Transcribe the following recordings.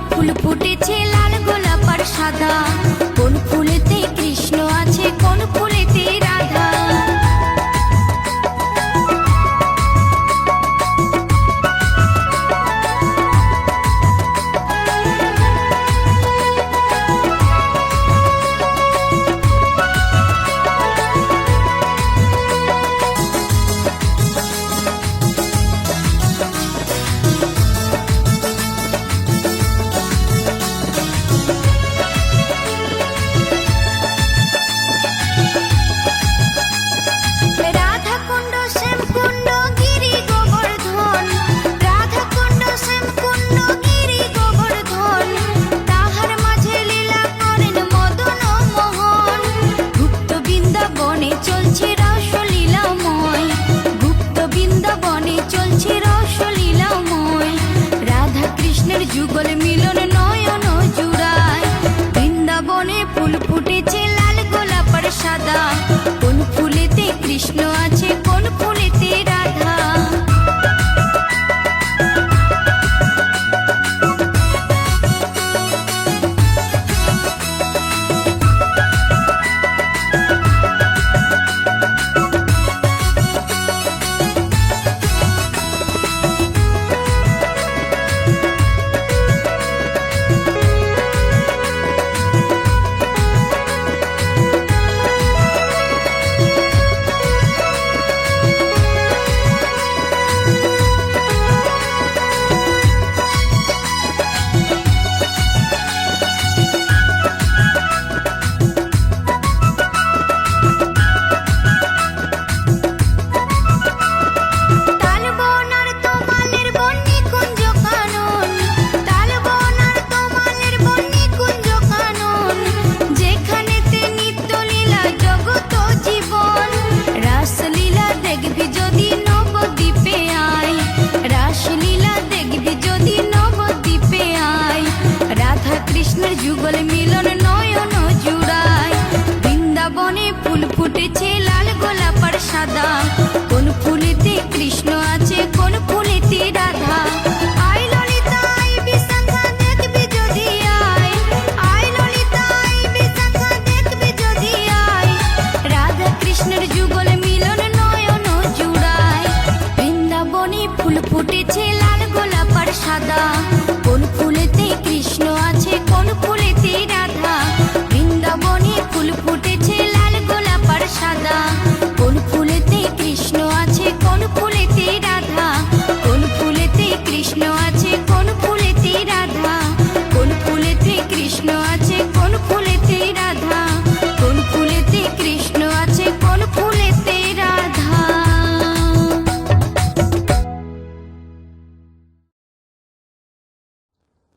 ফুল ফুটেছে লাল গোলাপ আর সাদা, কোন ফুলেতে কৃষ্ণ আছে কোন ফুলেতে রাধা। যুগল মিলন নয়ন জুড়ায়, বৃন্দাবনে ফুল ফুটেছে লাল গোলাপ আর সাদা, কোন ফুলেতে কৃষ্ণ আছে কোন ফুলেতে রাধা। যুগল মিলন নয়ন জুড়ায়, বৃন্দাবনে ফুল ফুটেছে লাল গোলাপ আর সাদা, কোন ফুলেতে কৃষ্ণ আছে কোন ফুলেতে রাধা। আই ললিতা আই বিশাখা দেখবি যদি আয়, আই ললিতা আই বিশাখা দেখবি যদি আয়, রাধা কৃষ্ণের যুগল মিলন নয়ন জুড়ায়, বৃন্দাবনে ফুল ফুটেছে লাল গোলাপ আর সাদা, কোন ফুলেতে কৃষ্ণ আছে কোন ফুলেতে রাধা। বৃন্দাবনে ফুল ফুটেছে লাল গোলাপ আর সাদা, কোন ফুলেতে কৃষ্ণ আছে কোন ফুলেতে রাধা, কোন ফুলেতে কৃষ্ণ আছে কোন ফুলেতে রাধা, কোন ফুলেতে কৃষ্ণ আছে কোন ফুলেতে রাধা, কোন ফুলেতে কৃষ্ণ আছে কোন ফুলেতে রাধা।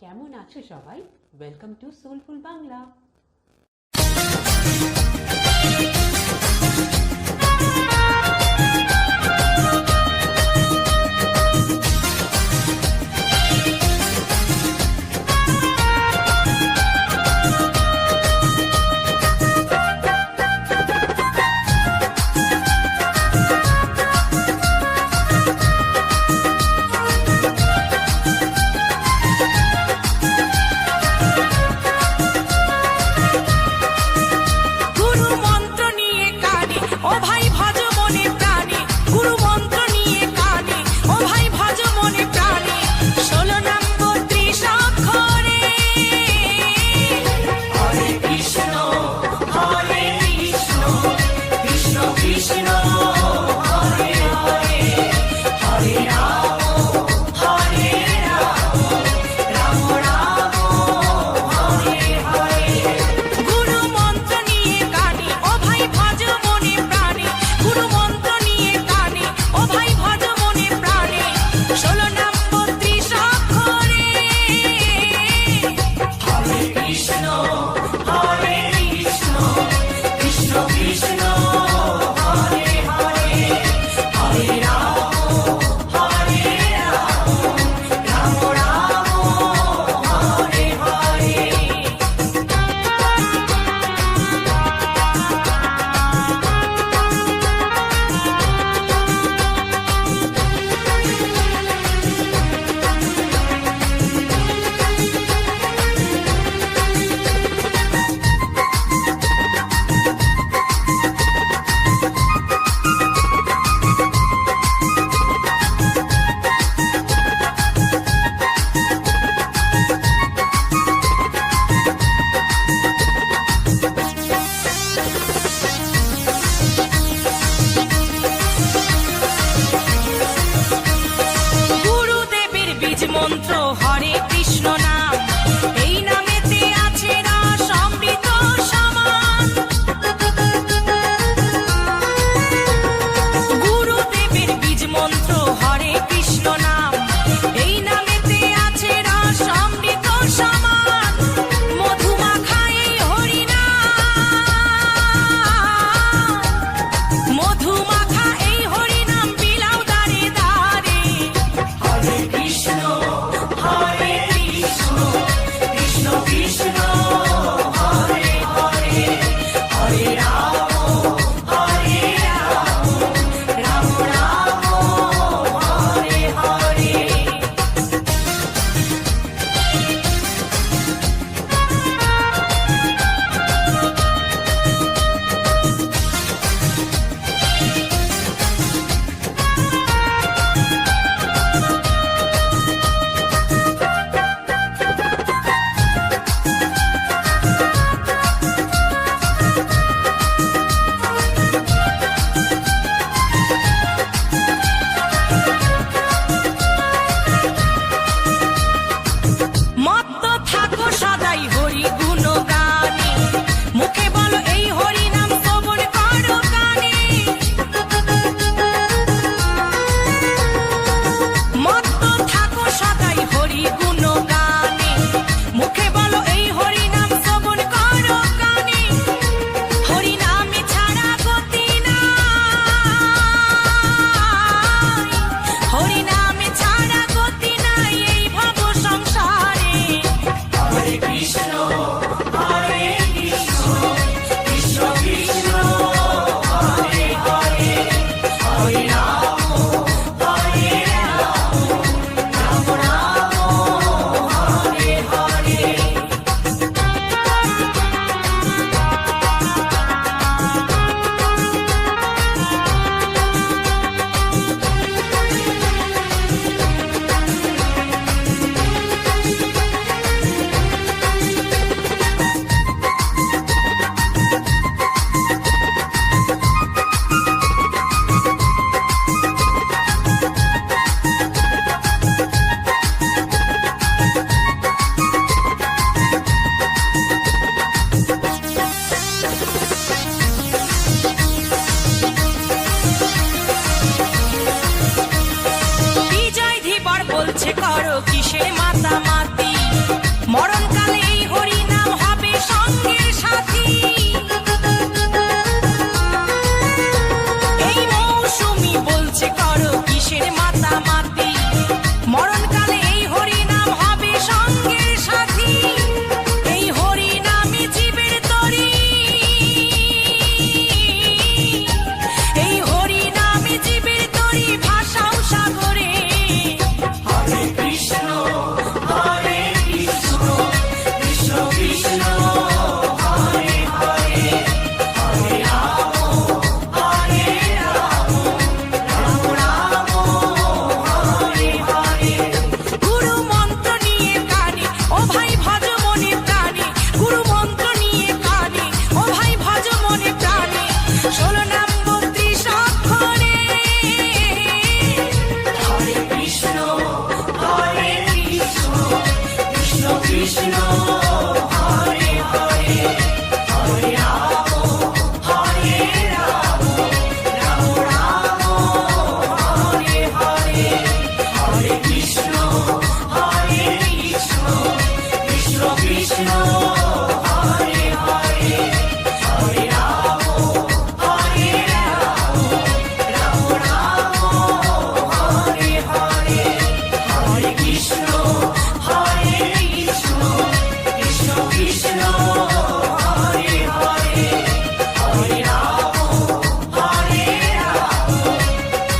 কেমন আছো সবাই? Welcome to soulful Bangla.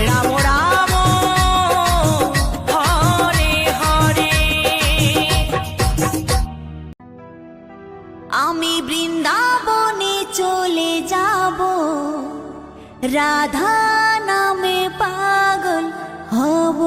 Ram Ram Hare Hare. আমি বৃন্দাবনে চলে যাব, রাধা নামে পাগল হব।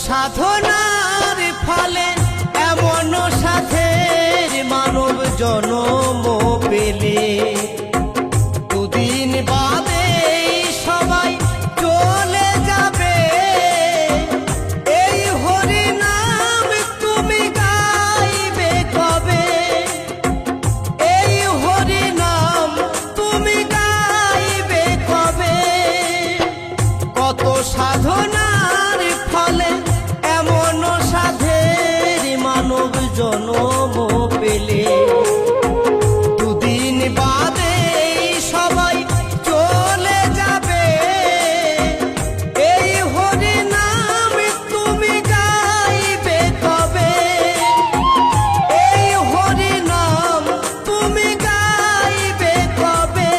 সাধনার ফলে এমন সাধের মানব জনম পেলে দুদিন বাদে সবাই চলে যাবে। এই হরি নাম তুমি গাইবে কবে? এই হরি নাম তুমি গাইবে কবে? কত সাধনার ফলে এমন সাধের মানব জনম পেলে দুদিন বাদে সবাই চলে যাবে। এই হরি নাম তুমি গাইবে কবে? এই হরি নাম তুমি গাইবে কবে?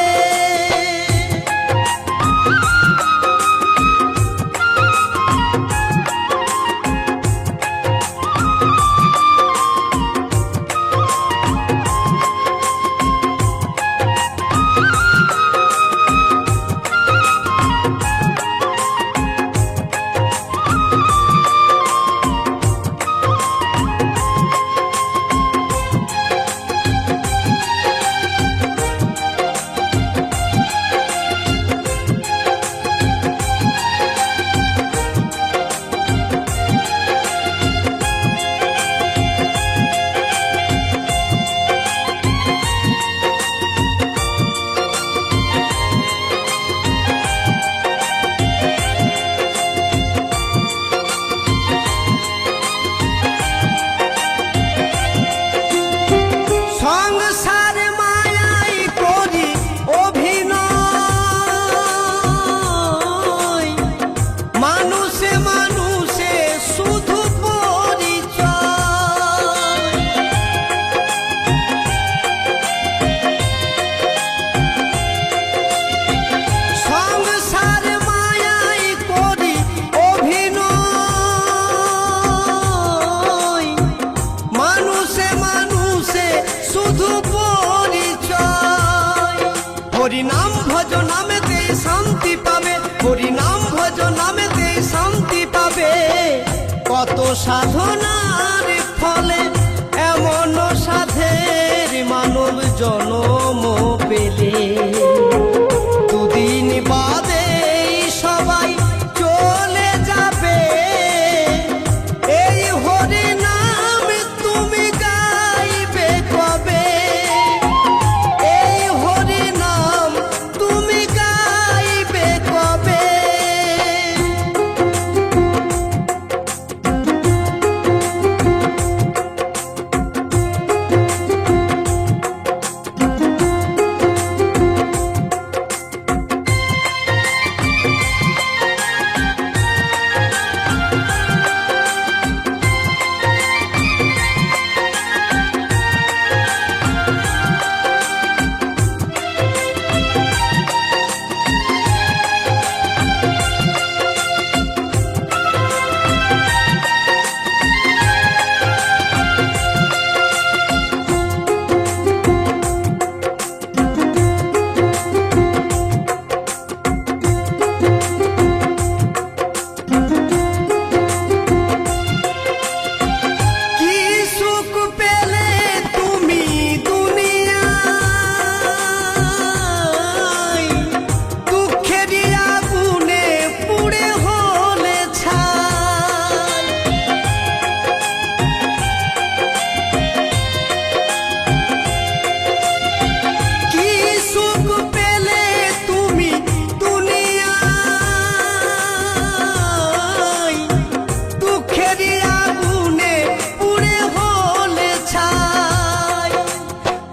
সংসার মায়াই করি অভিনয়, মানুষে মানুষে শুধু পরিচয়। সংসার মায়াই করি অভিনয়, মানুষে মানুষে শুধু পরিচয়। হরি নাম ভজ নামেতে শান্তি পাবে, হরি নাম ভজ নামেতে শান্তি পাবে। কত সাধনার ফলে এমন সাধের মানব জনম পেলে দুদিন বাদে সবাই চলে যাবে। এই হরি নাম তুমি গাইবে কবে? এই হরি নাম তুমি গাইবে কবে? কি সুখ পেলে তুমি দুনিয়ায়, দুঃখেরই আগুনে পুড়ে হলে ছাই। কি সুখ পেলে তুমি দুনিয়ায়, দুঃখেরই আগুনে পুড়ে হলে ছাই।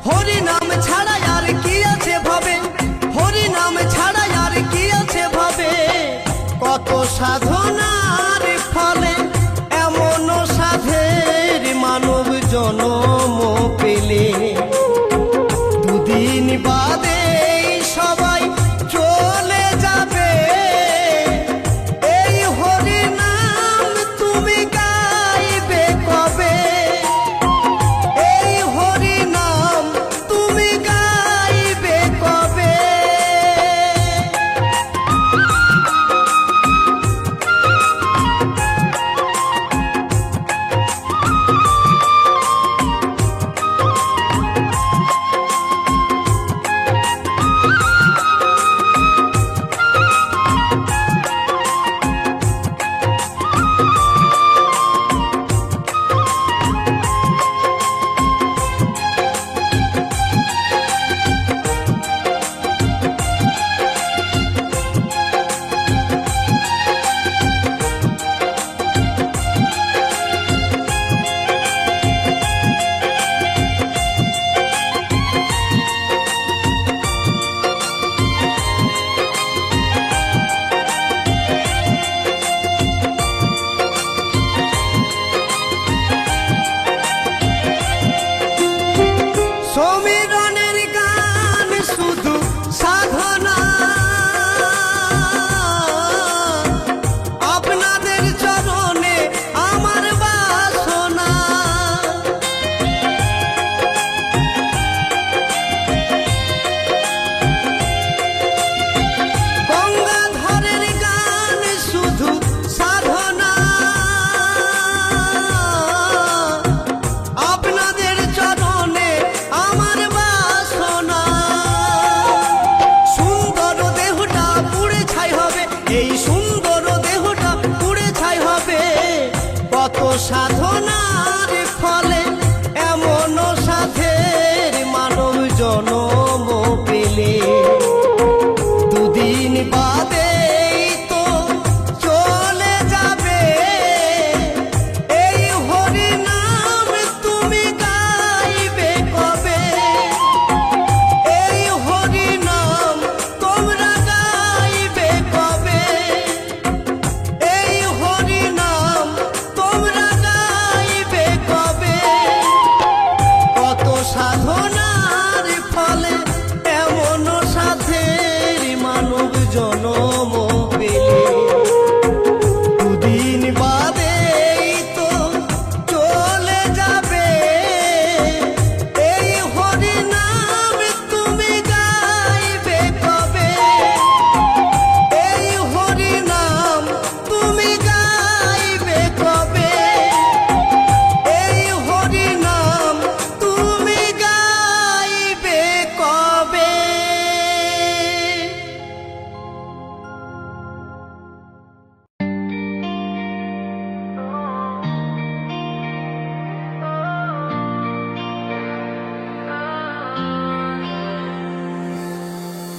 হরি নাম ছাড়া আর কি আছে ভাবে? হরি নাম ছাড়া আর কি আছে ভাবে? কত সাধনার ফলে এমন সাধের মানব জনম পেলে দুদিন বাদে সবাই চলে যাবে। এই হরি নাম তুমি গাইবে কবে? এই হরি নাম তুমি গাইবে কবে?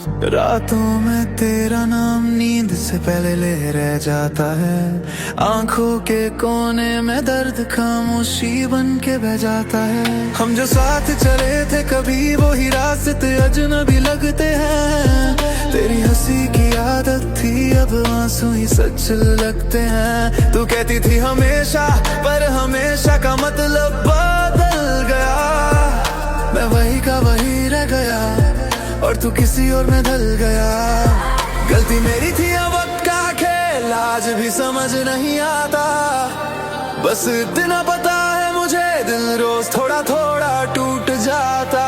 रातों में तेरा नाम नींद से पहले ले रह जाता है। आंखों के कोने में दर्द खामोशी बन के बह जाता है। हम जो साथ चले थे कभी वो ही रास्ते अजनबी लगते हैं। तेरी हंसी की आदत थी अब आंसू ही सच लगते हैं। तू कहती थी हमेशा पर हमेशा का मतलब बदल गया। मैं वही का वही रह गया और तू किसी और में ढल गया। गलती मेरी थी अब वक्त का खेल आज भी समझ नहीं आता। बस इतना पता है मुझे दिल रोज थोड़ा थोड़ा टूट जाता।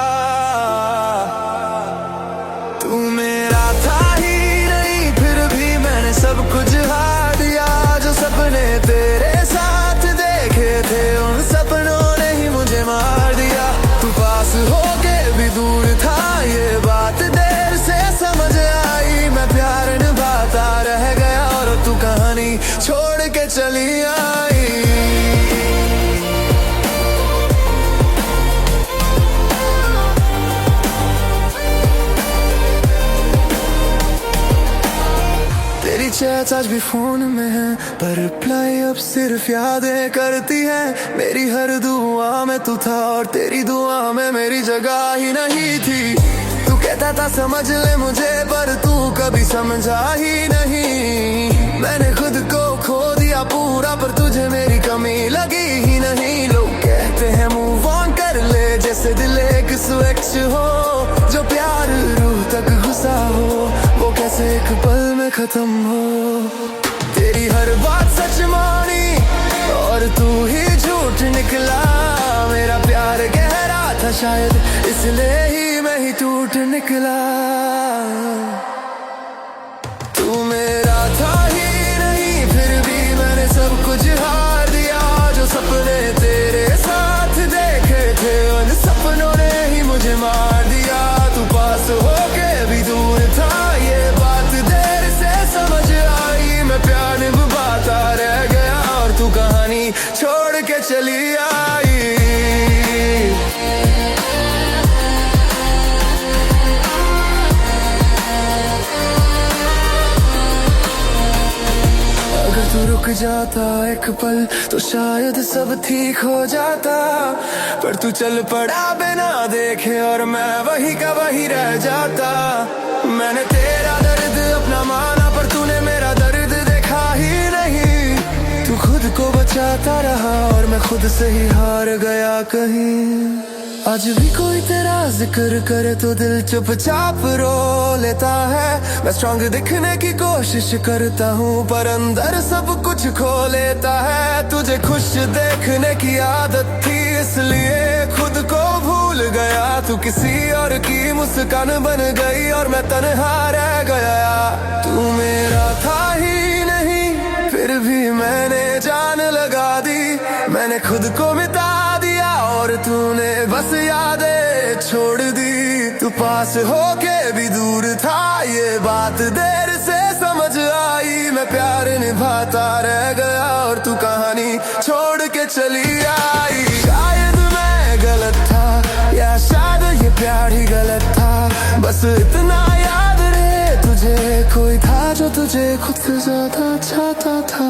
तू मेरा था ही नहीं फिर भी मैंने सब कुछ हार दिया। जो सपने तेरे साथ देखे थे उन सपनों ने ही मुझे मार दिया। तू पास होके भी दूर था ये बात देर से समझ आई। मैं प्यार निभाता रह गया और तू कहानी छोड़ के चली आई। तेरी चैट्स आज भी फोन में है पर रिप्लाई अब सिर्फ यादें करती है। मेरी हर दुआ में तू था और तेरी दुआ में मेरी जगह ही नहीं थी। तू कहता था समझ ले मुझे पर तू कभी समझा ही नहीं। मैंने खुद को खो दिया पूरा पर तुझे मेरी कमी लगी ही नहीं। लोग कहते हैं मूव ऑन कर ले जैसे दिल एक स्विच हो। जो प्यार रूह तक घुसा हो वो कैसे एक पल में खत्म हो। तेरी हर बात सच मानी और तू ही झूठ निकला। मेरा प्यार गहरा था शायद इसलिए ही मैं ही टूट निकला। तू मेरा था ही नहीं फिर भी मैंने सब कुछ हार दिया। जो सपने तेरे साथ देखे थे उन सपनों ने ही मुझे मार दिया। तू पास होके भी दूर था ये बात देर से समझ आई। मैं प्यार निभाता रह गया और तू कहानी छोड़ के चली आई। अगर तू रुक जाता एक पल तो शायद सब ठीक हो जाता। पर तू चल पड़ा बिना देखे और मैं वही का वही रह जाता। मैंने तेरा दर्द अपना माना पर तूने मेरा दर्द देखा ही नहीं। तू खुद को बचाता रहा और मैं खुद से ही हार गया कहीं। आज भी कोई तेरा जिक्र करे तो दिल चुपचाप रो लेता है। मैं स्ट्रांग दिखने की कोशिश करता हूँ पर अंदर सब कुछ खो लेता है। तुझे खुश देखने की आदत थी इसलिए खुद को भूल गया। तू किसी और की मुस्कान बन गई और मैं तन्हा रह गया। तू मेरा था ही नहीं फिर भी मैंने जान लगा दी। मैंने खुद को मिटा दिया और तूने बस यादें छोड़ दी। तू पास होके भी दूर था ये बात देर से समझ आई। मैं प्यार निभाता रह गया और तू कहानी छोड़ के चली आई। शायद मैं गलत था या शायद ये प्यार ही गलत था। बस इतना याद रहे तुझे कोई था जो तुझे खुद से ज्यादा चाहता था।